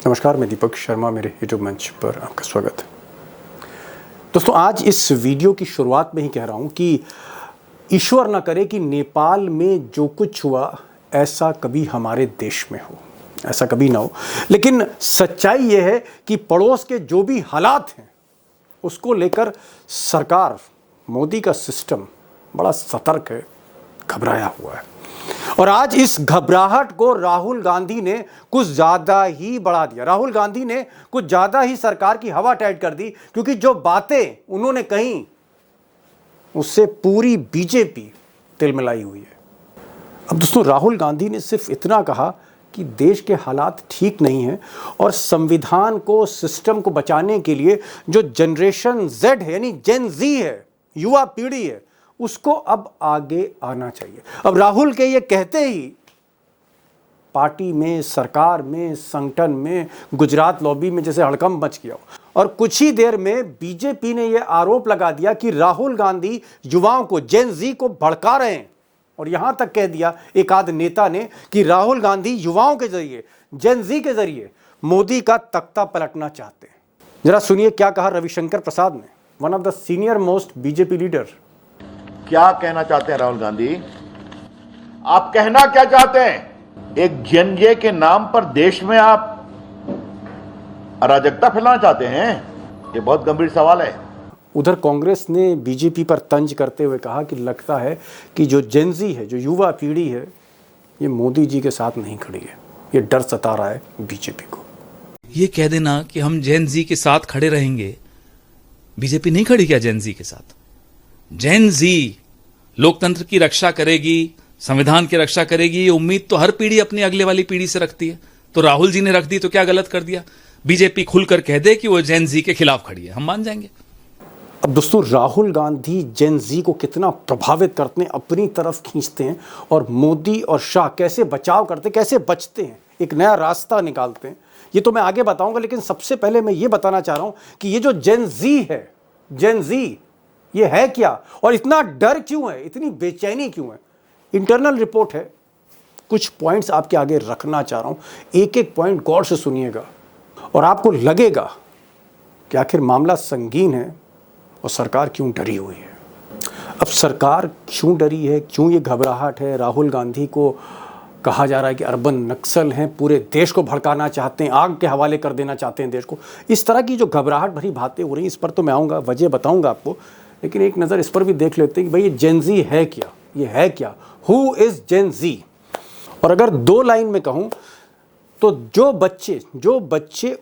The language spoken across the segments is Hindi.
नमस्कार, मैं दीपक शर्मा, मेरे यूट्यूब मंच पर आपका स्वागत है। दोस्तों, आज इस वीडियो की शुरुआत में ही कह रहा हूँ कि ईश्वर न करे कि नेपाल में जो कुछ हुआ ऐसा कभी हमारे देश में हो, ऐसा कभी ना हो। लेकिन सच्चाई ये है कि पड़ोस के जो भी हालात हैं उसको लेकर सरकार, मोदी का सिस्टम बड़ा सतर्क है, घबराया हुआ है। और आज इस घबराहट को राहुल गांधी ने कुछ ज़्यादा ही बढ़ा दिया। राहुल गांधी ने कुछ ज़्यादा ही सरकार की हवा टाइट कर दी, क्योंकि जो बातें उन्होंने कही उससे पूरी बीजेपी तिलमिलाई हुई है। अब दोस्तों, राहुल गांधी ने सिर्फ इतना कहा कि देश के हालात ठीक नहीं हैं और संविधान को, सिस्टम को बचाने के लिए जो जनरेशन जेड है, यानी जेन जी है, युवा पीढ़ी है, उसको अब आगे आना चाहिए। अब राहुल के ये कहते ही पार्टी में, सरकार में, संगठन में, गुजरात लॉबी में जैसे हड़कंप मच गया। और कुछ ही देर में बीजेपी ने यह आरोप लगा दिया कि राहुल गांधी युवाओं को, जेन जी को भड़का रहे हैं। और यहां तक कह दिया एक आध नेता ने कि राहुल गांधी युवाओं के जरिए, जेन जी के जरिए मोदी का तख्ता पलटना चाहते हैं। जरा सुनिए क्या कहा रविशंकर प्रसाद ने, one of the senior most BJP leader. क्या कहना चाहते हैं राहुल गांधी? आप कहना क्या चाहते हैं? एक जेनजे के नाम पर देश में आप अराजकता फैलाना चाहते हैं? ये बहुत गंभीर सवाल है। उधर कांग्रेस ने बीजेपी पर तंज करते हुए कहा कि लगता है कि जो जेनजी है, जो युवा पीढ़ी है, ये मोदी जी के साथ नहीं खड़ी है। ये डर सता रहा है बीजेपी को। ये कह देना कि हम जेन जी के साथ खड़े रहेंगे, बीजेपी नहीं खड़ी क्या जेन जी के साथ? जेन जी लोकतंत्र की रक्षा करेगी, संविधान की रक्षा करेगी, ये उम्मीद तो हर पीढ़ी अपनी अगले वाली पीढ़ी से रखती है। तो राहुल जी ने रख दी तो क्या गलत कर दिया? बीजेपी खुलकर कह दे कि वो जेन जी के खिलाफ खड़ी है, हम मान जाएंगे। अब दोस्तों, राहुल गांधी जेन जी को कितना प्रभावित करते हैं, अपनी तरफ खींचते हैं, और मोदी और शाह कैसे बचाव करते, कैसे बचते हैं, एक नया रास्ता निकालते हैं, ये तो मैं आगे बताऊंगा। लेकिन सबसे पहले मैं ये बताना चाह रहा हूं कि ये जो जेन जी है, जेन जी ये है क्या, और इतना डर क्यों है, इतनी बेचैनी क्यों है? इंटरनल रिपोर्ट है, कुछ पॉइंट्स आपके आगे रखना चाह रहा हूं। एक एक पॉइंट गौर से सुनिएगा और आपको लगेगा कि आखिर मामला संगीन है और सरकार क्यों डरी हुई है। अब सरकार क्यों डरी है, क्यों ये घबराहट है? राहुल गांधी को कहा जा रहा है कि अर्बन नक्सल हैं, पूरे देश को भड़काना चाहते हैं, आग के हवाले कर देना चाहते हैं देश को। इस तरह की जो घबराहट भरी बातें हो रही हैं, इस पर तो मैं आऊँगा, वजह बताऊँगा आपको। लेकिन एक नज़र इस पर भी देख लेते हैं कि भाई ये जेन जी है क्या, ये है क्या, हु इज़ जेन जी। और अगर दो लाइन में कहूँ तो जो बच्चे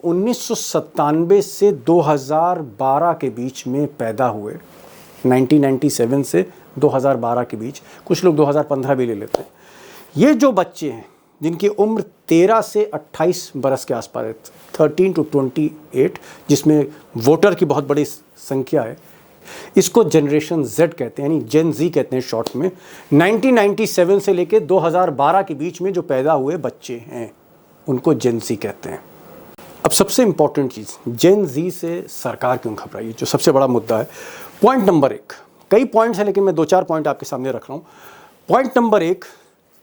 1997 से 2012 के बीच में पैदा हुए, 1997 से 2012 के बीच, कुछ लोग 2015 भी ले लेते हैं, ये जो बच्चे हैं जिनकी उम्र 13 से 28 बरस के आसपास है, 13 to 28, जिसमें वोटर की बहुत बड़ी संख्या है, इसको जनरेशन जेड कहते हैं, यानी जेन जी कहते हैं शॉर्ट में। 1997 से लेकर 2012 के बीच में जो पैदा हुए बच्चे हैं उनको जेन जी कहते हैं। अब सबसे इंपॉर्टेंट चीज़, जेन जी से सरकार क्यों घबराई, जो सबसे बड़ा मुद्दा है। पॉइंट नंबर 1, कई पॉइंट्स हैं लेकिन मैं 2-4 पॉइंट आपके सामने रख रहा हूँ। पॉइंट नंबर 1,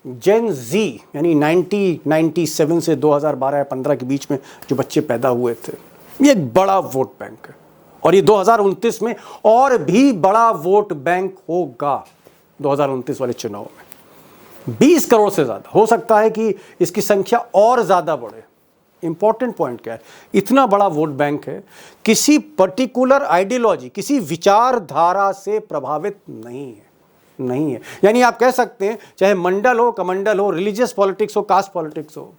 जेन जी यानी 1997 से 2012 या 15 के बीच में जो बच्चे पैदा हुए थे, ये एक बड़ा वोट बैंक है और ये 2029 में और भी बड़ा वोट बैंक होगा। 2029 वाले चुनाव में 20 करोड़ से ज़्यादा, हो सकता है कि इसकी संख्या और ज़्यादा बढ़े। इंपॉर्टेंट पॉइंट क्या है, इतना बड़ा वोट बैंक है, किसी पर्टिकुलर आइडियोलॉजी, किसी विचारधारा से प्रभावित नहीं है। यानी आप कह सकते हैं चाहे मंडल हो, कमंडल हो, रिलीजियस पॉलिटिक्स हो, कास्ट पॉलिटिक्स हो,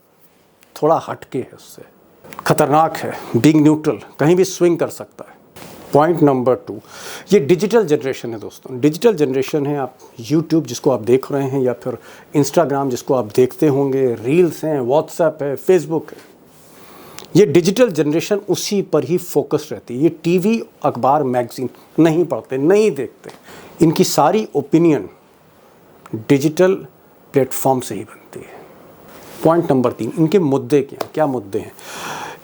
थोड़ा हटके है उससे, खतरनाक है, बीइंग न्यूट्रल, कहीं भी स्विंग कर सकता है। पॉइंट नंबर 2, ये डिजिटल जनरेशन है दोस्तों। डिजिटल जनरेशन है, आप यूट्यूब जिसको आप देख रहे हैं, या फिर इंस्टाग्राम जिसको आप देखते होंगे, रील्स हैं, व्हाट्सएप है, फेसबुक है, ये डिजिटल जनरेशन उसी पर ही फोकस रहती है। ये टीवी, अखबार, मैगजीन नहीं पढ़ते, नहीं देखते, इनकी सारी ओपिनियन डिजिटल प्लेटफॉर्म से ही बनती है। पॉइंट नंबर 3, इनके मुद्दे क्या मुद्दे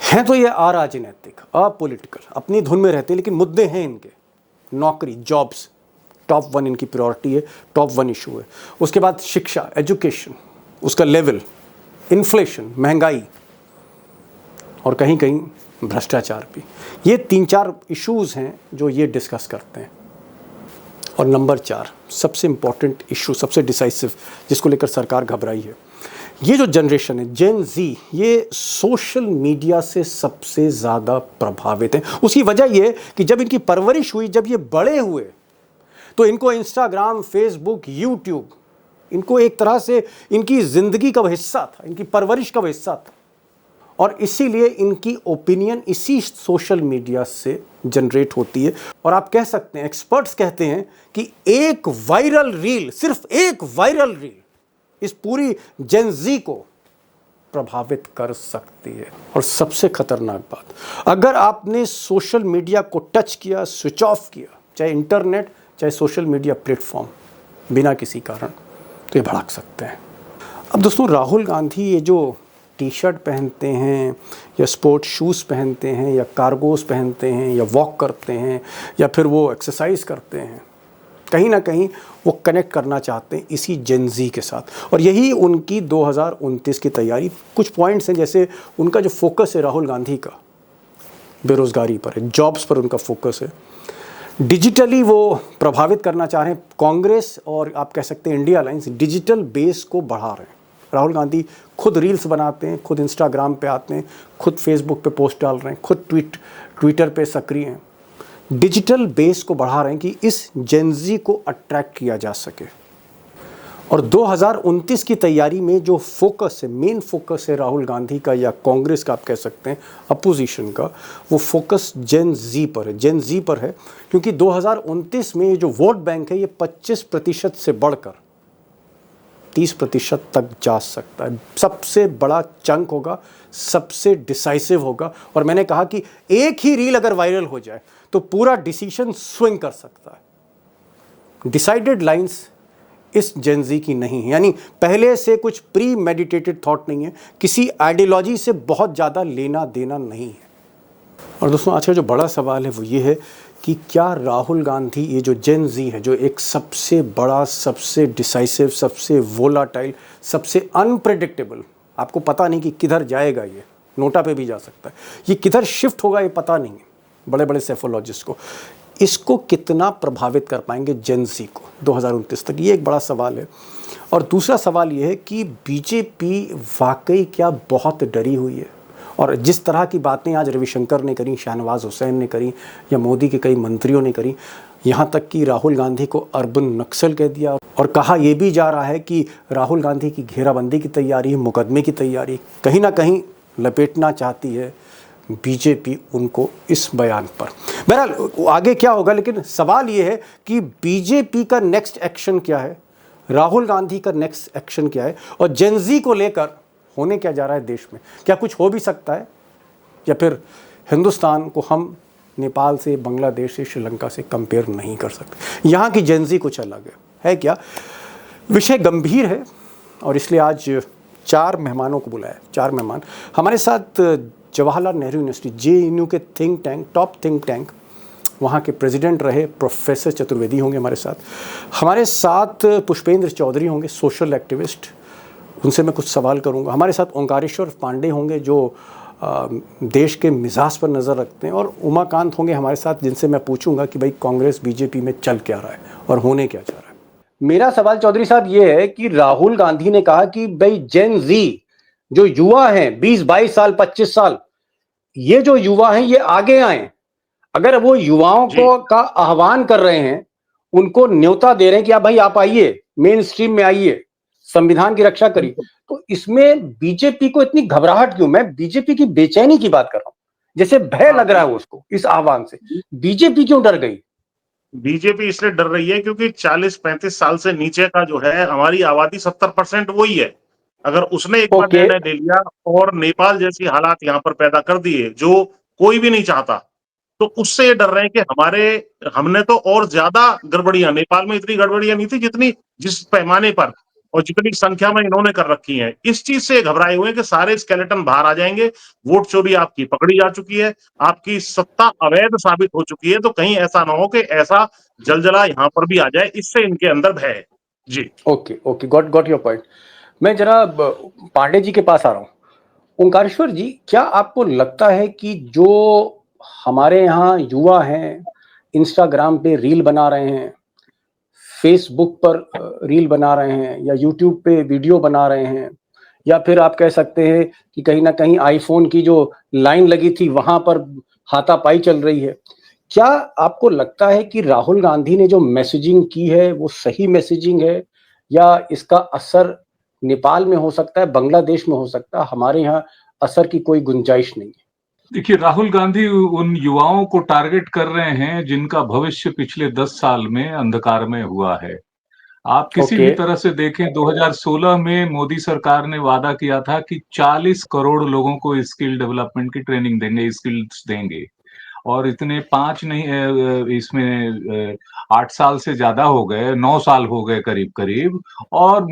हैं तो ये अराजनैतिक, अपॉलिटिकल, अपनी धुन में रहते हैं, लेकिन मुद्दे हैं इनके। नौकरी, जॉब्स, टॉप 1 इनकी प्रायोरिटी है, टॉप 1 इशू है। उसके बाद शिक्षा, एजुकेशन, उसका लेवल, इन्फ्लेशन, महंगाई, और कहीं कहीं भ्रष्टाचार भी। ये 3-4 इश्यूज़ हैं जो ये डिस्कस करते हैं। और नंबर 4 सबसे इम्पॉर्टेंट इशू, सबसे डिसाइसिव, जिसको लेकर सरकार घबराई है, ये जो जनरेशन है जेन जी, ये सोशल मीडिया से सबसे ज़्यादा प्रभावित है। उसकी वजह ये कि जब इनकी परवरिश हुई, जब ये बड़े हुए, तो इनको इंस्टाग्राम, फेसबुक, यूट्यूब, इनको एक तरह से इनकी ज़िंदगी का हिस्सा था, इनकी परवरिश का हिस्सा था। और इसीलिए इनकी ओपिनियन इसी सोशल मीडिया से जनरेट होती है। और आप कह सकते हैं, एक्सपर्ट्स कहते हैं कि एक वायरल रील, सिर्फ एक वायरल रील इस पूरी जेन ज़ी को प्रभावित कर सकती है। और सबसे खतरनाक बात, अगर आपने सोशल मीडिया को टच किया, स्विच ऑफ किया, चाहे इंटरनेट चाहे सोशल मीडिया प्लेटफॉर्म, बिना किसी कारण, तो ये भड़क सकते हैं। अब दोस्तों, राहुल गांधी ये जो टी शर्ट पहनते हैं या स्पोर्ट्स शूज़ पहनते हैं या कार्गोस पहनते हैं या वॉक करते हैं या फिर वो एक्सरसाइज करते हैं, कहीं ना कहीं वो कनेक्ट करना चाहते हैं इसी जेन ज़ी के साथ। और यही उनकी 2029 की तैयारी। कुछ पॉइंट्स हैं, जैसे उनका जो फोकस है राहुल गांधी का बेरोज़गारी पर है, जॉब्स पर उनका फोकस है। डिजिटली वो प्रभावित करना चाह रहे हैं कांग्रेस और आप कह सकते हैं इंडिया अलायंस, डिजिटल बेस को बढ़ा रहे हैं। राहुल गांधी खुद रील्स बनाते हैं, खुद इंस्टाग्राम पे आते हैं, खुद फेसबुक पे पोस्ट डाल रहे हैं, खुद ट्विटर पे सक्रिय हैं। डिजिटल बेस को बढ़ा रहे हैं कि इस जेन ज़ी को अट्रैक्ट किया जा सके। और 2029 की तैयारी में जो फोकस है, मेन फोकस है राहुल गांधी का या कांग्रेस का, आप कह सकते हैं अपोजिशन का, वो फोकस जेन ज़ी पर है। जेन ज़ी पर है क्योंकि 2029 में ये जो वोट बैंक है, ये 25% से बढ़कर 30% तक जा सकता है। सबसे बड़ा चंक होगा, सबसे डिसाइसिव होगा। और मैंने कहा कि एक ही रील अगर वायरल हो जाए तो पूरा डिसीजन स्विंग कर सकता है। डिसाइडेड लाइंस इस जेन ज़ी की नहीं है, यानी पहले से कुछ प्री मेडिटेटेड थॉट नहीं है, किसी आइडियोलॉजी से बहुत ज़्यादा लेना देना नहीं है। और दोस्तों, आज का जो बड़ा सवाल है वो ये है कि क्या राहुल गांधी, ये जो जेन ज़ी है, जो एक सबसे बड़ा, सबसे डिसाइसिव, सबसे वोलाटाइल, सबसे अनप्रेडिक्टेबल, आपको पता नहीं कि किधर जाएगा, ये नोटा पे भी जा सकता है, ये किधर शिफ्ट होगा ये पता नहीं है बड़े बड़े सेफोलॉजिस्ट को, इसको कितना प्रभावित कर पाएंगे जेन ज़ी को 2029 तक, ये एक बड़ा सवाल है। और दूसरा सवाल ये है कि बीजेपी वाकई क्या बहुत डरी हुई है? और जिस तरह की बातें आज रविशंकर ने करी, शाहनवाज हुसैन ने करी या मोदी के कई मंत्रियों ने करी, यहाँ तक कि राहुल गांधी को अर्बन नक्सल कह दिया, और कहा यह भी जा रहा है कि राहुल गांधी की घेराबंदी की तैयारी, मुकदमे की तैयारी कहीं ना कहीं लपेटना चाहती है बीजेपी उनको इस बयान पर। बहरहाल आगे क्या होगा, लेकिन सवाल ये है कि बीजेपी का नेक्स्ट एक्शन क्या है, राहुल गांधी का नेक्स्ट एक्शन क्या है, और जेन ज़ी को लेकर होने क्या जा रहा है देश में। क्या कुछ हो भी सकता है, या फिर हिंदुस्तान को हम नेपाल से, बांग्लादेश से, श्रीलंका से कंपेयर नहीं कर सकते। यहाँ की जेन ज़ी कुछ अलग है क्या? विषय गंभीर है और इसलिए आज 4 मेहमानों को बुलाया। 4 मेहमान हमारे साथ जवाहरलाल नेहरू यूनिवर्सिटी JNU के think tank, top think tank, वहाँ के प्रेसिडेंट रहे प्रोफेसर चतुर्वेदी होंगे हमारे साथ पुष्पेंद्र चौधरी होंगे, सोशल एक्टिविस्ट, उनसे मैं कुछ सवाल करूंगा। हमारे साथ ओंकारेश्वर पांडे होंगे जो देश के मिजाज पर नज़र रखते हैं, और उमाकांत होंगे हमारे साथ, जिनसे मैं पूछूंगा कि भाई कांग्रेस बीजेपी में चल क्या रहा है और होने क्या जा रहा है। मेरा सवाल चौधरी साहब ये है कि राहुल गांधी ने कहा कि भाई जेन ज़ी जो युवा हैं, 20-22 साल, 25 साल, ये जो युवा हैं ये आगे आए। अगर वो युवाओं को का आह्वान कर रहे हैं, उनको न्योता दे रहे हैं कि आप भाई आप आइए, मेन स्ट्रीम में आइए, संविधान की रक्षा करिए, तो इसमें बीजेपी को इतनी घबराहट क्यों? मैं बीजेपी की बेचैनी की बात कर रहा हूं, जैसे भय लग रहा है उसको इस आह्वान से। बीजेपी क्यों डर गई? बीजेपी इसलिए डर रही है क्योंकि 40-35 साल से नीचे का जो है हमारी आबादी 70% वही है। अगर उसने एक बार निर्णय ले लिया और नेपाल जैसी हालात यहाँ पर पैदा कर दिए जो कोई भी नहीं चाहता, तो उससे ये डर रहे हैं कि हमने तो और ज्यादा गड़बड़ियां, नेपाल में इतनी गड़बड़ियां नहीं थी जितनी जिस पैमाने पर और जितनी संख्या में इन्होंने कर रखी है। इस चीज से घबराए हुए हैं कि सारे स्केलेटन बाहर आ जाएंगे, वोट चोरी आपकी पकड़ी जा चुकी है, आपकी सत्ता अवैध साबित हो चुकी है, तो कहीं ऐसा ना हो कि ऐसा जलजला यहाँ पर भी आ जाए, इससे इनके अंदर भय है। जी ओके, गॉट योर पॉइंट। मैं जरा पांडे जी के पास आ रहा हूँ। ओंकारेश्वर जी, क्या आपको लगता है कि जो हमारे यहाँ युवा हैं, इंस्टाग्राम पे रील बना रहे हैं, फेसबुक पर रील बना रहे हैं, या यूट्यूब पे वीडियो बना रहे हैं, या फिर आप कह सकते हैं कि कहीं ना कहीं आईफोन की जो लाइन लगी थी वहां पर हाथापाई चल रही है, क्या आपको लगता है कि राहुल गांधी ने जो मैसेजिंग की है वो सही मैसेजिंग है, या इसका असर नेपाल में हो सकता है, बांग्लादेश में हो सकता है, हमारे यहाँ असर की कोई गुंजाइश नहीं है? देखिए, राहुल गांधी उन युवाओं को टारगेट कर रहे हैं जिनका भविष्य पिछले 10 साल में अंधकार में हुआ है। आप किसी ओके। भी तरह से देखें, 2016 में मोदी सरकार ने वादा किया था कि 40 करोड़ लोगों को स्किल डेवलपमेंट की ट्रेनिंग देंगे, स्किल्स देंगे। और इतने 5 नहीं, इसमें 8 साल से ज्यादा हो गए, 9 साल हो गए करीब करीब, और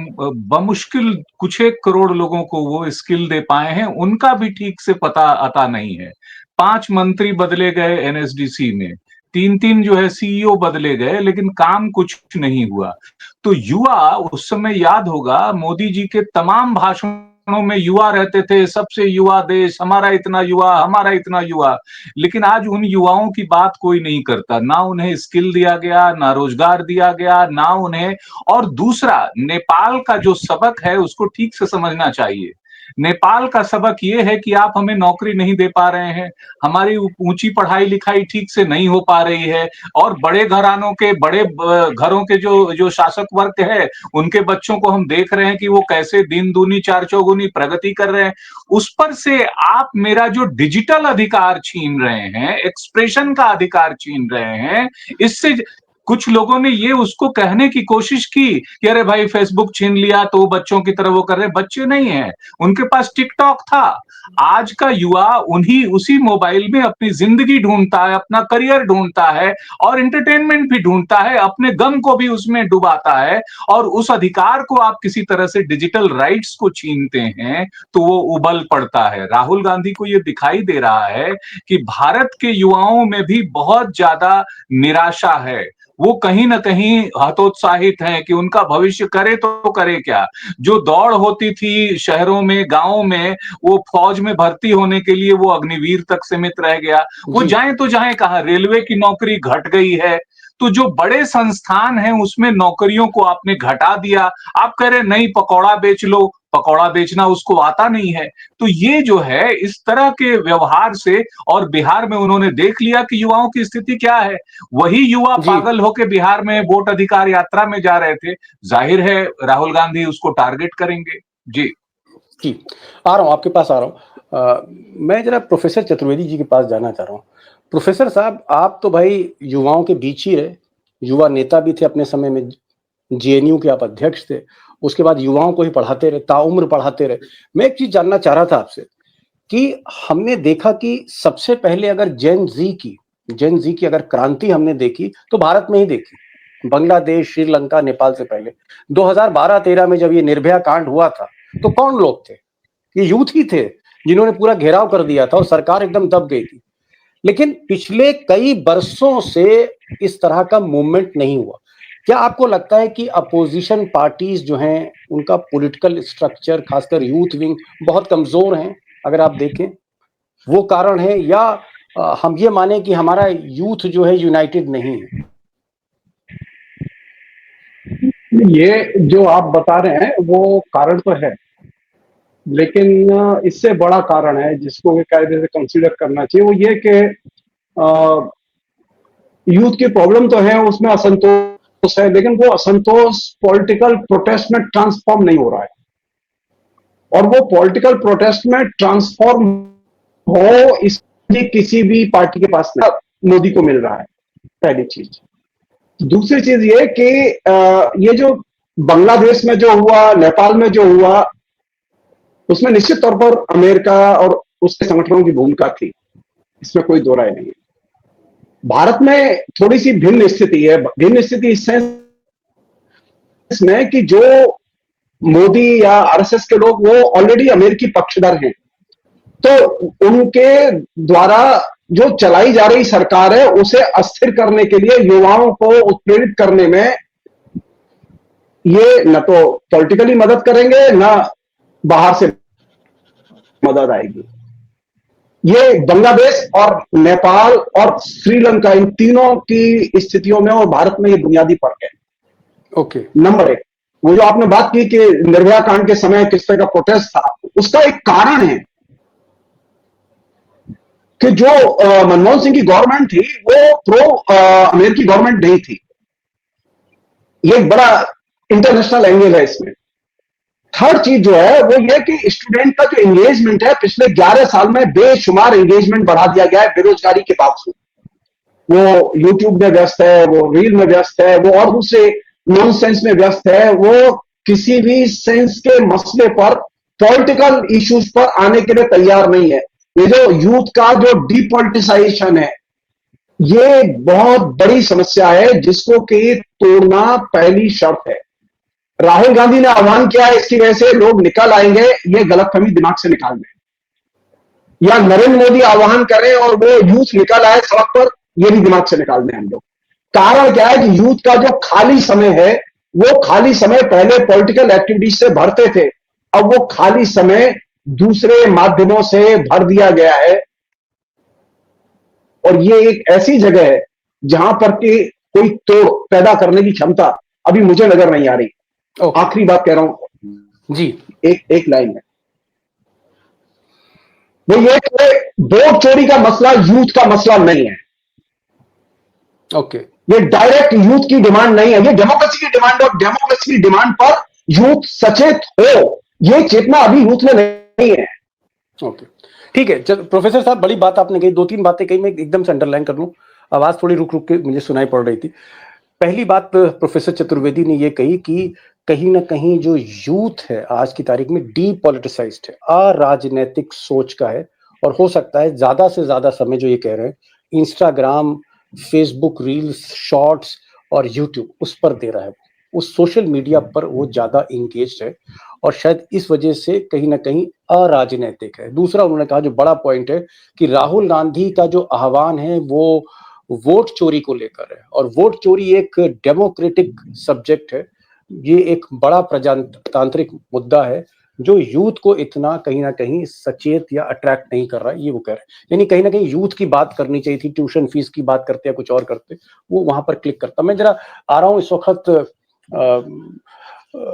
बमुश्किल कुछ एक करोड़ लोगों को वो स्किल दे पाए हैं, उनका भी ठीक से पता अता नहीं है। 5 मंत्री बदले गए एनएसडीसी में, 3-3 जो है सीईओ बदले गए, लेकिन काम कुछ नहीं हुआ। तो युवा, उस समय याद होगा मोदी जी के तमाम भाषणों में युवा रहते थे, सबसे युवा देश, हमारा इतना युवा, हमारा इतना युवा। लेकिन आज उन युवाओं की बात कोई नहीं करता, ना उन्हें स्किल दिया गया, ना रोजगार दिया गया, ना उन्हें। और दूसरा, नेपाल का जो सबक है उसको ठीक से समझना चाहिए। नेपाल का सबक ये है कि आप हमें नौकरी नहीं दे पा रहे हैं, हमारी ऊंची पढ़ाई लिखाई ठीक से नहीं हो पा रही है, और बड़े घरानों के, बड़े घरों के जो जो शासक वर्ग है, उनके बच्चों को हम देख रहे हैं कि वो कैसे दिन दूनी चार चौगुनी प्रगति कर रहे हैं। उस पर से आप मेरा जो डिजिटल अधिकार छीन रहे हैं, एक्सप्रेशन का अधिकार छीन रहे हैं। इससे कुछ लोगों ने ये उसको कहने की कोशिश की कि अरे भाई फेसबुक छीन लिया तो बच्चों की तरह वो कर रहे। बच्चे नहीं है, उनके पास टिकटॉक था। आज का युवा उन्हीं उसी मोबाइल में अपनी जिंदगी ढूंढता है, अपना करियर ढूंढता है, और एंटरटेनमेंट भी ढूंढता है, अपने गम को भी उसमें डुबाता है। और उस अधिकार को आप किसी तरह से, डिजिटल राइट्स को छीनते हैं, तो वो उबल पड़ता है। राहुल गांधी को ये दिखाई दे रहा है कि भारत के युवाओं में भी बहुत ज्यादा निराशा है। वो कहीं ना कहीं हतोत्साहित हैं कि उनका भविष्य करे तो करे क्या। जो दौड़ होती थी शहरों में, गांवों में, वो फौज में भर्ती होने के लिए वो अग्निवीर तक सीमित रह गया। वो जी। जाएं तो जाएं कहां, रेलवे की नौकरी घट गई है। तो जो बड़े संस्थान हैं उसमें नौकरियों को आपने घटा दिया। आप कह रहे नहीं, पकौड़ा बेच लो, पकौड़ा बेचना उसको आता नहीं है। तो ये जो है, इस तरह के व्यवहार से, और बिहार में उन्होंने देख लिया कि युवाओं की स्थिति क्या है। वही युवा जी। पागल होकर बिहार में वोट अधिकार यात्रा में जा रहे थे। जाहिर है राहुल गांधी उसको टारगेट करेंगे। जी जी, आ रहा हूँ, आपके पास आ रहा हूँ। मैं जरा प्रोफेसर चतुर्वेदी जी के पास जाना चाह रहा हूँ। प्रोफेसर साहब, आप तो भाई युवाओं के बीच ही रहे, युवा नेता भी थे अपने समय में, जेएनयू के आप अध्यक्ष थे, उसके बाद युवाओं को ही पढ़ाते रहे, ताउम्र पढ़ाते रहे। मैं एक चीज जानना चाह रहा था आपसे कि हमने देखा कि सबसे पहले अगर जेन जी की अगर क्रांति हमने देखी तो भारत में ही देखी, बांग्लादेश, श्रीलंका, नेपाल से पहले। 2012-13 में जब ये निर्भया कांड हुआ था तो कौन लोग थे? ये यूथ ही थे जिन्होंने पूरा घेराव कर दिया था और सरकार एकदम दब गई थी। लेकिन पिछले कई बरसों से इस तरह का मूवमेंट नहीं हुआ। क्या आपको लगता है कि अपोजिशन पार्टीज जो हैं उनका पॉलिटिकल स्ट्रक्चर, खासकर यूथ विंग, बहुत कमजोर हैं? अगर आप देखें वो कारण है, या हम ये माने कि हमारा यूथ जो है यूनाइटेड नहीं है? ये जो आप बता रहे हैं वो कारण तो है, लेकिन इससे बड़ा कारण है जिसको भी कायदे से कंसीडर करना चाहिए, वो ये कि यूथ की प्रॉब्लम तो है, उसमें असंतोष है, लेकिन वो असंतोष पॉलिटिकल प्रोटेस्ट में ट्रांसफॉर्म नहीं हो रहा है। और वो पॉलिटिकल प्रोटेस्ट में ट्रांसफॉर्म हो, इसलिए किसी भी पार्टी के पास नहीं, मोदी को मिल रहा है, पहली चीज। दूसरी चीज ये कि ये जो बांग्लादेश में जो हुआ, नेपाल में जो हुआ, उसमें निश्चित तौर पर अमेरिका और उसके संगठनों की भूमिका थी, इसमें कोई दो राय नहीं है। भारत में थोड़ी सी भिन्न स्थिति है। भिन्न स्थिति इस सेंस में कि जो मोदी या आरएसएस के लोग वो ऑलरेडी अमेरिकी पक्षधर हैं, तो उनके द्वारा जो चलाई जा रही सरकार है उसे अस्थिर करने के लिए युवाओं को उत्प्रेरित करने में ये न तो पॉलिटिकली मदद करेंगे, न बाहर से मदद आएगी। ये बांग्लादेश और नेपाल और श्रीलंका, इन तीनों की स्थितियों में और भारत में ये बुनियादी फर्क है। ओके। नंबर एक, वो जो आपने बात की कि निर्भया कांड के समय किस तरह का प्रोटेस्ट था, उसका एक कारण है कि जो मनमोहन सिंह की गवर्नमेंट थी वो प्रो अमेरिकी गवर्नमेंट नहीं थी। ये एक बड़ा इंटरनेशनल एंगल है इसमें। थर्ड चीज जो है वो ये कि स्टूडेंट का जो एंगेजमेंट है, पिछले 11 साल में बेशुमार एंगेजमेंट बढ़ा दिया गया है बेरोजगारी के बावजूद। वो यूट्यूब में व्यस्त है, वो रील में व्यस्त है, वो और दूसरे नॉनसेंस में व्यस्त है, वो किसी भी सेंस के मसले पर, पॉलिटिकल इश्यूज पर आने के लिए तैयार नहीं है। ये जो यूथ का जो डीपॉलिटिसाइजेशन है, ये बहुत बड़ी समस्या है जिसको कि तोड़ना पहली शर्त है। राहुल गांधी ने आह्वान किया है, इसकी वजह से लोग निकल आएंगे, ये गलतफहमी दिमाग से निकाल दें। या नरेंद्र मोदी आह्वान करें और वो यूथ निकल आए सड़क पर, ये भी दिमाग से निकाल दें हम लोग। कारण क्या है कि यूथ का जो खाली समय है, वो खाली समय पहले पॉलिटिकल एक्टिविटीज से भरते थे, अब वो खाली समय दूसरे माध्यमों से भर दिया गया है। और ये एक ऐसी जगह है जहां पर कि कोई तोड़ पैदा करने की क्षमता अभी मुझे नजर नहीं आ रही। आखिरी बात कह रहा हूं जी, एक लाइन में, वो ये कि वोट चोरी का मसला यूथ का मसला नहीं है। ओके। ये डायरेक्ट यूथ की डिमांड नहीं है, ये डेमोक्रेसी की डिमांड, और डेमोक्रेसी की डिमांड पर यूथ सचेत हो, ये चेतना अभी यूथ में नहीं है। ओके, ठीक है। चल प्रोफेसर साहब, बड़ी बात आपने कही, 2-3 बातें कही, मैं एकदम से अंडरलाइन कर लूं, आवाज थोड़ी रुक रुक के मुझे सुनाई पड़ रही थी। पहली बात प्रोफेसर चतुर्वेदी ने ये कही कि कहीं ना कहीं जो यूथ है आज की तारीख में डीपॉलिटिसाइज्ड है, अराजनैतिक सोच का है, और हो सकता है ज्यादा से ज्यादा समय जो ये कह रहे हैं इंस्टाग्राम, फेसबुक रील्स, शॉर्ट्स और यूट्यूब उस पर दे रहा है, उस सोशल मीडिया पर वो ज्यादा इंगेज्ड है, और शायद इस वजह से कहीं ना कहीं अराजनैतिक है। दूसरा उन्होंने कहा जो बड़ा पॉइंट है कि राहुल गांधी का जो आह्वान है वो वोट चोरी को लेकर है, और वोट चोरी एक डेमोक्रेटिक सब्जेक्ट है, ये एक बड़ा प्रजातांत्रिक मुद्दा है जो यूथ को इतना कहीं ना कहीं सचेत या अट्रैक्ट नहीं कर रहा है, ये वो कह रहे हैं। यानी कहीं ना कहीं यूथ की बात करनी चाहिए थी, ट्यूशन फीस की बात करते या कुछ और करते, वो वहां पर क्लिक करता। मैं जरा आ रहा हूं इस वक्त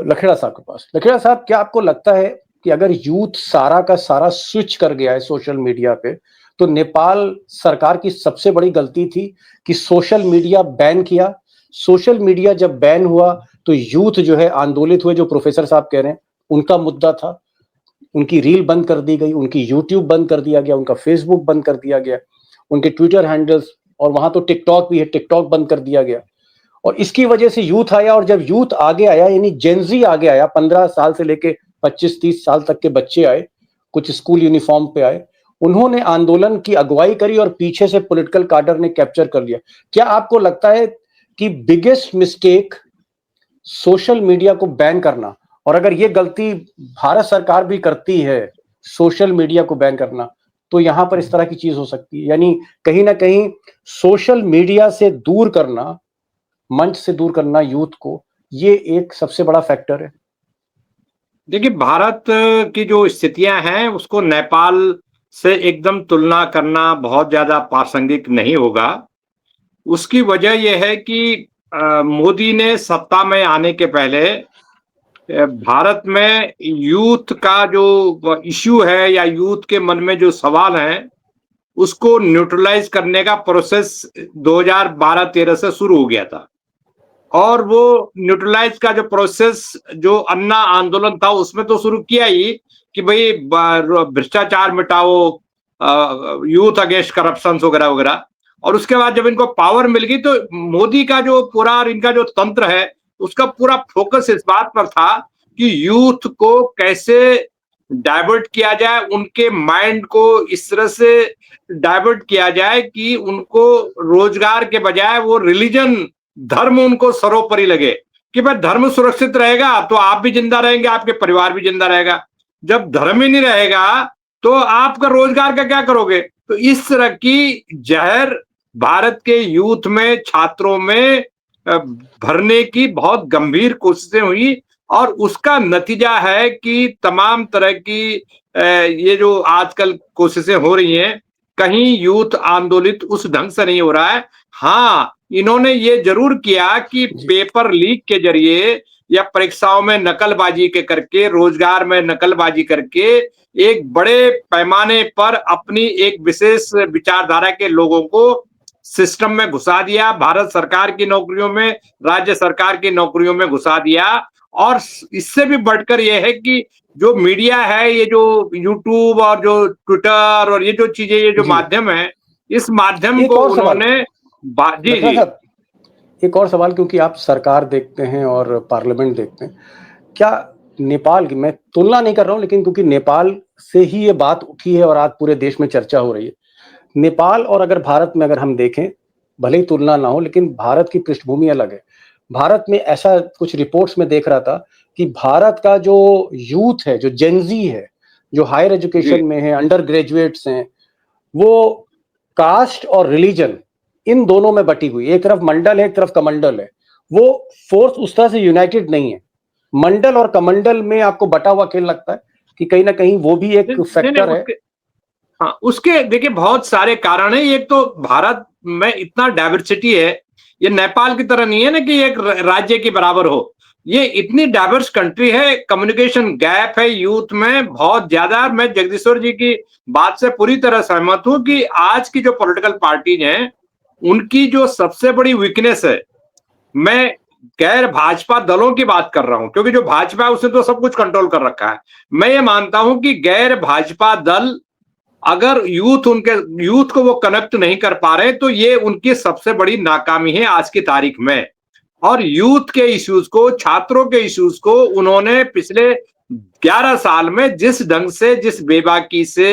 लखेड़ा साहब के पास। लखेड़ा साहब, क्या आपको लगता है कि अगर यूथ सारा का सारा स्विच कर गया है सोशल मीडिया पे, तो नेपाल सरकार की सबसे बड़ी गलती थी कि सोशल मीडिया बैन किया? सोशल मीडिया जब बैन हुआ तो यूथ जो है आंदोलित हुए, जो प्रोफेसर साहब कह रहे हैं उनका मुद्दा था, उनकी रील बंद कर दी गई, उनकी यूट्यूब बंद कर दिया गया, उनका फेसबुक बंद कर दिया गया, उनके ट्विटर हैंडल्स, और वहां तो टिकटॉक भी है, टिकटॉक बंद कर दिया गया। और इसकी वजह से यूथ आया, और जब यूथ आगे आया, यानी जेनजी आगे आया, 15 साल से लेके 25-30 साल तक के बच्चे आए, कुछ स्कूल यूनिफॉर्म पे आए, उन्होंने आंदोलन की अगुवाई करी और पीछे से पॉलिटिकल कार्डर ने कैप्चर कर लिया। क्या आपको लगता है कि बिगेस्ट मिस्टेक सोशल मीडिया को बैन करना, और अगर ये गलती भारत सरकार भी करती है सोशल मीडिया को बैन करना, तो यहां पर इस तरह की चीज हो सकती है? यानी कहीं ना कहीं सोशल मीडिया से दूर करना, मंच से दूर करना यूथ को, ये एक सबसे बड़ा फैक्टर है। देखिए, भारत की जो स्थितियां हैं उसको नेपाल से एकदम तुलना करना बहुत ज्यादा प्रासंगिक नहीं होगा। उसकी वजह यह है कि मोदी ने सत्ता में आने के पहले भारत में यूथ का जो इश्यू है या यूथ के मन में जो सवाल हैं उसको न्यूट्रलाइज करने का प्रोसेस 2012-13 से शुरू हो गया था, और वो न्यूट्रलाइज का जो प्रोसेस जो अन्ना आंदोलन था उसमें तो शुरू किया ही कि भाई भ्रष्टाचार मिटाओ, यूथ अगेंस्ट करप्शन वगैरह वगैरह। और उसके बाद जब इनको पावर मिल गई तो मोदी का जो पूरा इनका जो तंत्र है उसका पूरा फोकस इस बात पर था कि यूथ को कैसे डाइवर्ट किया जाए, उनके माइंड को इस तरह से डाइवर्ट किया जाए कि उनको रोजगार के बजाय वो रिलीजन, धर्म उनको सर्वोपरि लगे कि भाई धर्म सुरक्षित रहेगा तो आप भी जिंदा रहेंगे, आपके परिवार भी जिंदा रहेगा। जब धर्म ही नहीं रहेगा तो आपका रोजगार का क्या करोगे? तो इस तरह की जहर भारत के यूथ में, छात्रों में भरने की बहुत गंभीर कोशिशें हुई, और उसका नतीजा है कि तमाम तरह की ये जो आजकल कोशिशें हो रही हैं, कहीं यूथ आंदोलित उस ढंग से नहीं हो रहा है। हाँ, इन्होंने ये जरूर किया कि पेपर लीक के जरिए या परीक्षाओं में नकलबाजी के करके, रोजगार में नकलबाजी करके एक बड़े पैमाने पर अपनी एक विशेष विचारधारा के लोगों को सिस्टम में घुसा दिया, भारत सरकार की नौकरियों में, राज्य सरकार की नौकरियों में घुसा दिया। और इससे भी बढ़कर यह है कि जो मीडिया है, ये जो यूट्यूब और जो ट्विटर और ये जो चीजें, ये जो जी। माध्यम है, इस माध्यम एक को और सवाल उन्होंने जी लखना जी साहब, एक और सवाल, क्योंकि आप सरकार देखते हैं और पार्लियामेंट देखते हैं, क्या नेपाल की, मैं तुलना नहीं कर रहा हूं, लेकिन क्योंकि नेपाल से ही ये बात उठी है और आज पूरे देश में चर्चा हो रही है, नेपाल और अगर भारत में अगर हम देखें, भले ही तुलना ना हो, लेकिन भारत की पृष्ठभूमि अलग है। भारत में ऐसा कुछ रिपोर्ट्स में देख रहा था कि भारत का जो यूथ है, जो जेनजी है, जो हायर एजुकेशन में है, अंडर ग्रेजुएट्स हैं, वो कास्ट और रिलीजन इन दोनों में बटी हुई, एक तरफ मंडल है, एक तरफ कमंडल है। वो फोर्स उस तरह से यूनाइटेड नहीं है। मंडल और कमंडल में आपको बटा हुआ खेल लगता है कि कहीं ना कहीं वो भी एक फैक्टर है। हाँ, उसके देखिए बहुत सारे कारण है। एक तो भारत में इतना डाइवर्सिटी है, ये नेपाल की तरह नहीं है ना कि एक राज्य के बराबर हो। ये इतनी डाइवर्स कंट्री है, कम्युनिकेशन गैप है यूथ में बहुत ज्यादा। मैं जगदीश्वर जी की बात से पूरी तरह सहमत हूं कि आज की जो पॉलिटिकल पार्टीज हैं, उनकी जो सबसे बड़ी वीकनेस है, मैं गैर भाजपा दलों की बात कर रहा हूं, क्योंकि जो भाजपा है उसने तो सब कुछ कंट्रोल कर रखा है। मैं ये मानता हूं कि गैर भाजपा दल अगर यूथ को वो कनेक्ट नहीं कर पा रहे, तो ये उनकी सबसे बड़ी नाकामी है आज की तारीख में। और यूथ के इश्यूज को, छात्रों के इश्यूज को उन्होंने पिछले 11 साल में जिस ढंग से, जिस बेबाकी से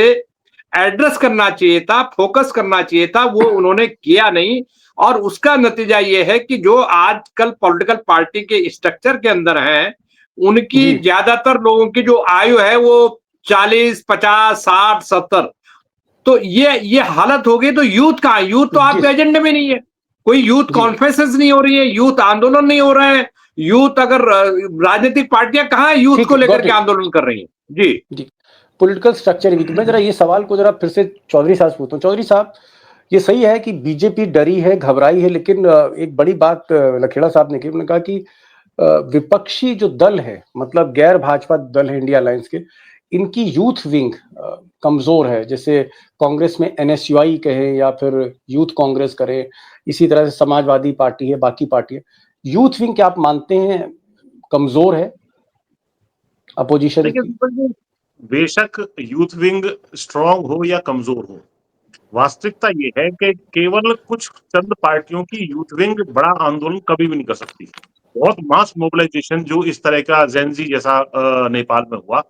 एड्रेस करना चाहिए था, फोकस करना चाहिए था, वो उन्होंने किया नहीं। और उसका नतीजा ये है कि जो आजकल पॉलिटिकल पार्टी के स्ट्रक्चर के अंदर हैं, उनकी ज्यादातर लोगों की जो आयु है वो 40, 50, 60, 70। तो ये हालत हो गई। तो यूथ कहाँ? यूथ तो आपके एजेंडे में नहीं है। कोई यूथ कॉन्फ्रेंसेस नहीं हो रही है, यूथ आंदोलन नहीं हो रहे हैं। यूथ अगर राजनीतिक पार्टियां कहाँ है यूथ को लेकर के आंदोलन कर रही हैं? जी पॉलिटिकल स्ट्रक्चर की। मैं जरा ये सवाल को जरा फिर से चौधरी साहब से पूछता हूँ। चौधरी साहब, ये सही है कि बीजेपी डरी है, घबराई है, लेकिन एक बड़ी बात लखेड़ा साहब ने की, उन्होंने कहा कि विपक्षी जो दल है, मतलब गैर भाजपा दल है इंडिया अलायंस के, इनकी यूथ विंग कमजोर है। जैसे कांग्रेस में एनएसयूआई कहे या फिर यूथ कांग्रेस करे, इसी तरह से समाजवादी पार्टी है, बाकी पार्टी है। यूथ विंग क्या आप मानते हैं कमजोर है अपोजिशन की? बेशक यूथ विंग स्ट्रांग हो या कमजोर हो, वास्तविकता ये है कि केवल कुछ चंद पार्टियों की यूथ विंग बड़ा आंदोलन कभी भी नहीं कर सकती। बहुत मास मोबिलाइजेशन जो इस तरह का जेनजी जैसा नेपाल में हुआ,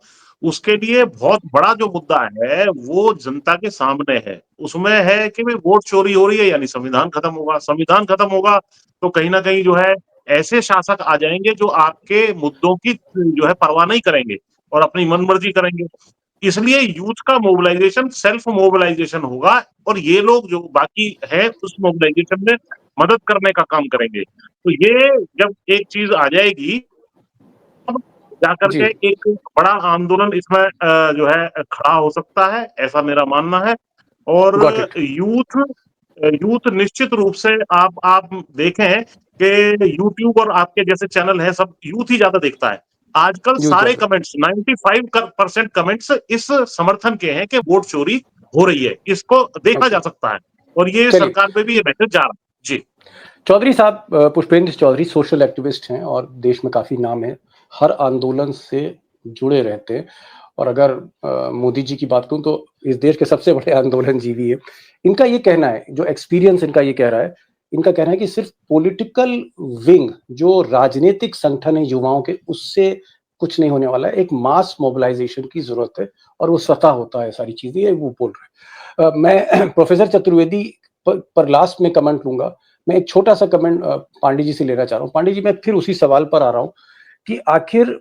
उसके लिए बहुत बड़ा जो मुद्दा है वो जनता के सामने है। उसमें है कि भाई वोट चोरी हो रही है, यानी संविधान खत्म होगा। संविधान खत्म होगा तो कहीं ना कहीं जो है ऐसे शासक आ जाएंगे जो आपके मुद्दों की जो है परवाह नहीं करेंगे और अपनी मनमर्जी करेंगे। इसलिए यूथ का मोबिलाइजेशन सेल्फ मोबिलाइजेशन होगा और ये लोग जो बाकी है उस मोबिलाइजेशन में मदद करने का काम करेंगे। तो ये जब एक चीज आ जाएगी तब जाकर के एक बड़ा आंदोलन इसमें जो है खड़ा हो सकता है, ऐसा मेरा मानना है। और यूथ निश्चित रूप से आप देखें कि यूट्यूब और आपके जैसे चैनल है, सब यूथ ही ज्यादा देखता है आजकल। सारे कमेंट्स 95% कमेंट्स इस समर्थन के हैं कि वोट चोरी हो रही है। इसको देखा जा सकता है और ये सरकार पे भी ये मैसेज जा रहा है। जी चौधरी साहब, पुष्पेंद्र चौधरी सोशल एक्टिविस्ट हैं और देश में काफी नाम है, हर आंदोलन से जुड़े रहते हैं। और अगर मोदी जी की बात करूं तो इस देश के सबसे बड़े आंदोलन जीवी है। इनका ये कहना है, जो एक्सपीरियंस इनका ये कह रहा है, इनका कहना है कि सिर्फ पॉलिटिकल विंग जो राजनीतिक संगठन है युवाओं के, उससे कुछ नहीं होने वाला है। एक मास मोबिलाइजेशन की जरूरत है और वो स्वतः होता है सारी चीजें, ये वो बोल रहे हैं। मैं प्रोफेसर चतुर्वेदी पर लास्ट में कमेंट लूंगा। मैं एक छोटा सा कमेंट पांडे जी से लेना चाह रहा हूँ। पांडे जी, मैं फिर उसी सवाल पर आ रहा हूँ कि आखिर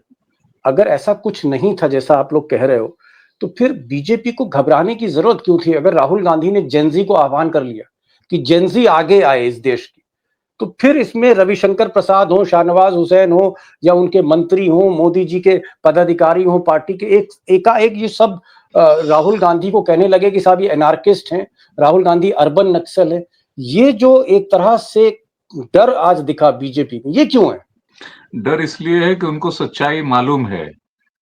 अगर ऐसा कुछ नहीं था जैसा आप लोग कह रहे हो, तो फिर बीजेपी को घबराने की जरूरत क्यों थी? अगर राहुल गांधी ने जेनजी को आह्वान कर लिया कि जेनजी आगे आए इस देश की, तो फिर इसमें रविशंकर प्रसाद हो, शाहनवाज हुसैन हो, या उनके मंत्री हो, मोदी जी के पदाधिकारी हो, पार्टी के एकाएक ये सब राहुल गांधी को कहने लगे कि साहब ये एनार्किस्ट हैं, राहुल गांधी अर्बन नक्सल है। ये जो एक तरह से डर आज दिखा बीजेपी में, ये क्यों है? डर इसलिए है कि उनको सच्चाई मालूम है।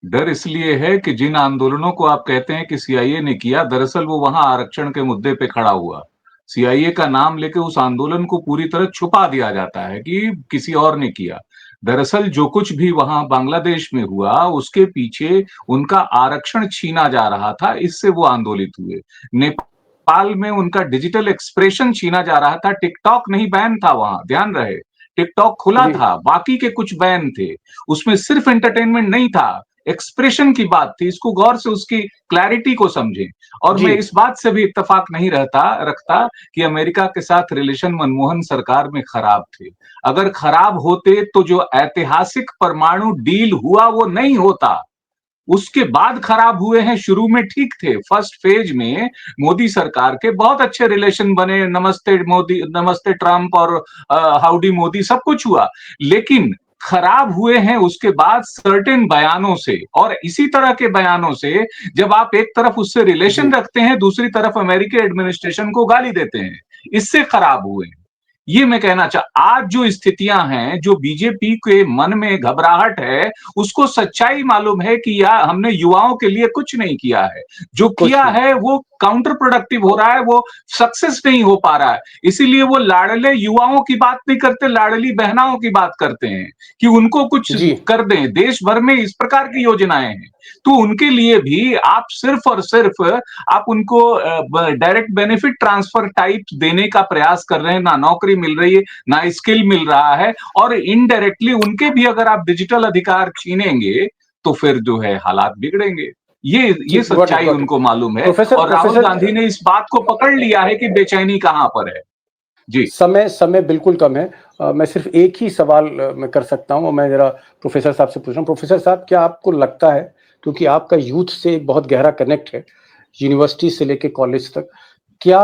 डर इसलिए है कि जिन आंदोलनों को आप कहते हैं कि सीआईए ने किया, दरअसल वो वहां आरक्षण के मुद्दे पे खड़ा हुआ। सीआईए का नाम लेके उस आंदोलन को पूरी तरह छुपा दिया जाता है कि किसी और ने किया। दरअसल जो कुछ भी वहां बांग्लादेश में हुआ, उसके पीछे उनका आरक्षण छीना जा रहा था, इससे वो आंदोलित हुए। नेपाल में उनका डिजिटल एक्सप्रेशन छीना जा रहा था। टिकटॉक नहीं बैन था वहां, ध्यान रहे। टिकटॉक खुला जी था, बाकी के कुछ बैन थे। उसमें सिर्फ एंटरटेनमेंट नहीं था, एक्सप्रेशन की बात थी। इसको गौर से उसकी क्लैरिटी को समझें। और जी मैं इस बात से भी इत्तेफाक नहीं रखता कि अमेरिका के साथ रिलेशन मनमोहन सरकार में खराब थे। अगर खराब होते तो जो ऐतिहासिक परमाणु डील हुआ वो नहीं होता। उसके बाद खराब हुए हैं, शुरू में ठीक थे। फर्स्ट फेज में मोदी सरकार के बहुत अच्छे रिलेशन बने, नमस्ते मोदी, नमस्ते ट्रंप और हाउडी मोदी, सब कुछ हुआ। लेकिन खराब हुए हैं उसके बाद सर्टेन बयानों से, और इसी तरह के बयानों से जब आप एक तरफ उससे जी रिलेशन रखते हैं, दूसरी तरफ अमेरिकी एडमिनिस्ट्रेशन को गाली देते हैं, इससे खराब हुए हैं। ये मैं कहना आज जो स्थितियां हैं, जो बीजेपी के मन में घबराहट है, उसको सच्चाई मालूम है कि यार हमने युवाओं के लिए कुछ नहीं किया है। जो कुछ किया नहीं। है वो काउंटर प्रोडक्टिव हो रहा है, वो सक्सेस नहीं हो पा रहा है। इसीलिए वो लाडले युवाओं की बात नहीं करते, लाडली बहनाओं की बात करते हैं कि उनको कुछ जी कर दें। देश भर में इस प्रकार की योजनाएं हैं, तो उनके लिए भी आप सिर्फ और सिर्फ आप उनको डायरेक्ट बेनिफिट ट्रांसफर टाइप देने का प्रयास कर रहे हैं। ना नौकरी मिल रही है, ना स्किल मिल रहा है, और इनडायरेक्टली उनके भी अगर आप डिजिटल अधिकार छीनेंगे तो फिर जो है हालात बिगड़ेंगे। ये सच्चाई गॉट इट। उनको मालूम है, प्रोफेसर और राहुल प्रोफेसर गांधी ने इस बात को पकड़ लिया है कि बेचैनी कहां पर है। जी। समय समय बिल्कुल कम है। मैं सिर्फ एक ही सवाल मैं कर सकता हूँ, और मैं जरा प्रोफेसर साहब से पूछ रहा हूँ। प्रोफेसर साहब, क्या आपको लगता है, क्योंकि आपका यूथ से एक बहुत गहरा कनेक्ट है, यूनिवर्सिटी से लेके कॉलेज तक, क्या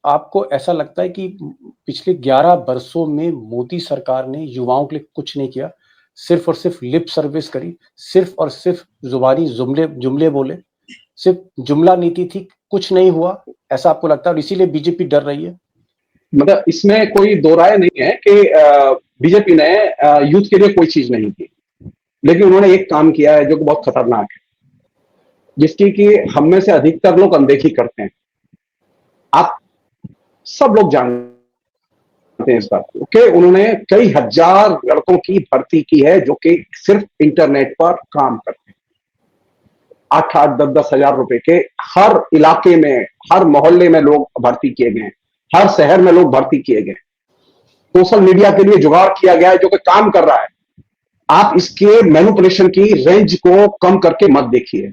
आपको ऐसा लगता है कि पिछले 11 वर्षों में मोदी सरकार ने युवाओं के लिए कुछ नहीं किया, सिर्फ और सिर्फ लिप सर्विस करी, सिर्फ और सिर्फ जुबानी जुमले जुमले बोले, सिर्फ जुमला नीति थी, कुछ नहीं हुआ, ऐसा आपको लगता है और इसीलिए बीजेपी डर रही है? मतलब इसमें कोई दो राय नहीं है कि बीजेपी ने यूथ के लिए कोई चीज नहीं की, लेकिन उन्होंने एक काम किया है जो कि बहुत खतरनाक है, जिसकी कि हम में से अधिकतर लोग अनदेखी करते हैं। आप सब लोग जानते हैं इस बात को कि उन्होंने कई हजार लड़कों की भर्ती की है जो कि सिर्फ इंटरनेट पर काम करते हैं। 8-8, 10-10 हजार रुपए के हर इलाके में, हर मोहल्ले में लोग भर्ती किए गए, हर शहर में लोग भर्ती किए गए। सोशल मीडिया के लिए जुगाड़ किया गया है जो कि काम कर रहा है। आप इसके मैनिपुलेशन की रेंज को कम करके मत देखिए,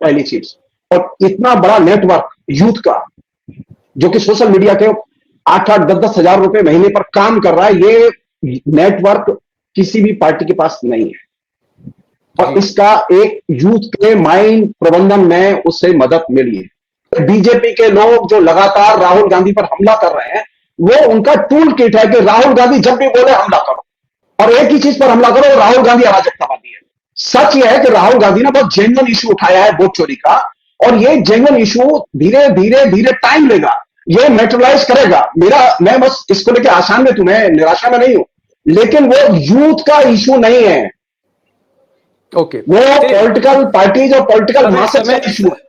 पहली चीज। और इतना बड़ा नेटवर्क यूथ का जो कि सोशल मीडिया के 8-8, 10-10 हजार रुपए महीने पर काम कर रहा है, ये नेटवर्क किसी भी पार्टी के पास नहीं है। और इसका एक यूथ के माइंड प्रबंधन में उससे मदद मिली है। बीजेपी के लोग जो लगातार राहुल गांधी पर हमला कर रहे हैं, वो उनका टूल किट है कि राहुल गांधी जब भी बोले हमला करो, और एक ही चीज पर हमला करो, राहुल गांधी अराजकतावादी है। सच यह है कि राहुल गांधी ने बहुत जेन्युइन इशू उठाया है वोट चोरी का, और ये जेन्युइन इशू धीरे धीरे धीरे टाइम लेगा, ये मेट्रोलाइज करेगा। मैं बस इसको लेकर आसान में, तुम्हें निराशा में नहीं हूं, लेकिन वो यूथ का इशू नहीं है। ओके, वो पॉलिटिकल पार्टीज और पॉलिटिकल मासेस का इशू है।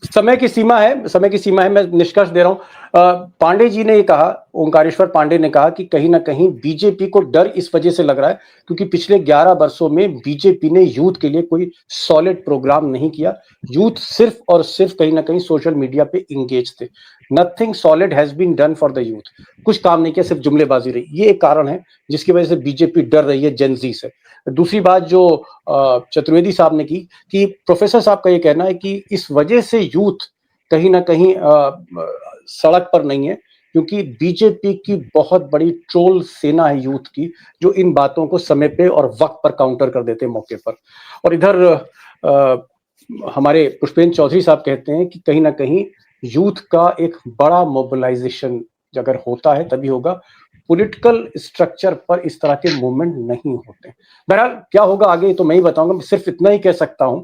समय की सीमा है, समय की सीमा है। मैं निष्कर्ष दे रहा हूं। पांडे जी ने ये कहा, ओंकारेश्वर पांडे ने कहा कि कहीं ना कहीं बीजेपी को डर इस वजह से लग रहा है क्योंकि पिछले 11 वर्षों में बीजेपी ने यूथ के लिए कोई सॉलिड प्रोग्राम नहीं किया। यूथ सिर्फ और सिर्फ कहीं ना कहीं सोशल मीडिया पे इंगेज थे। Nothing solid has been done for the youth. कुछ काम नहीं किया, सिर्फ जुमलेबाजी रही। ये एक कारण है जिसकी वजह से बीजेपी डर रही है जेन जी से। दूसरी बात जो चतुर्वेदी साहब ने की कि प्रोफेसर साहब का ये कहना है कि इस वजह से यूथ कहीं ना कहीं सड़क पर नहीं है क्योंकि बीजेपी की बहुत बड़ी ट्रोल सेना है यूथ की, जो इन बातों को समय पे और वक्त पर काउंटर कर देते हैं मौके पर। और इधर हमारे पुष्पेंद्र चौधरी साहब कहते हैं कि कहीं ना कहीं यूथ का एक बड़ा मोबिलाइजेशन अगर होता है तभी होगा, पॉलिटिकल स्ट्रक्चर पर इस तरह के मूवमेंट नहीं होते। बहरहाल क्या होगा आगे तो मैं ही बताऊंगा। मैं सिर्फ इतना ही कह सकता हूं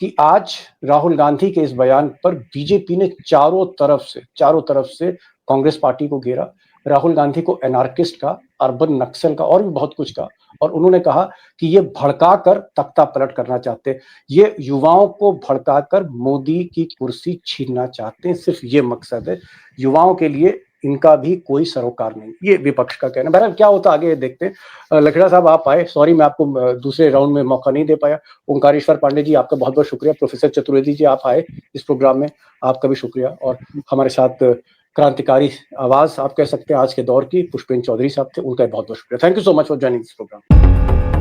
कि आज राहुल गांधी के इस बयान पर बीजेपी ने चारों तरफ से कांग्रेस पार्टी को घेरा, राहुल गांधी को एनार्किस्ट का, अर्बन नक्सल का और भी बहुत कुछ का, और उन्होंने कहा कि ये भड़काकर तख्ता पलट करना चाहते हैं, ये युवाओं को भड़काकर मोदी की कुर्सी छीनना चाहते हैं, सिर्फ ये मकसद है। युवाओं के लिए इनका भी कोई सरोकार नहीं, ये विपक्ष का कहना। बहरहाल क्या होता आगे देखते हैं। लखेड़ा साहब आप आए, सॉरी मैं आपको दूसरे राउंड में मौका नहीं दे पाया। ओंकारेश्वर पांडे जी आपका बहुत बहुत शुक्रिया। प्रोफेसर चतुर्वेदी जी आप आए इस प्रोग्राम में, आपका भी शुक्रिया। और हमारे साथ क्रांतिकारी आवाज आप कह सकते हैं आज के दौर की पुष्पेंद्र चौधरी साहब थे, उनका बहुत बहुत शुक्रिया। Thank you so much for joining this programme.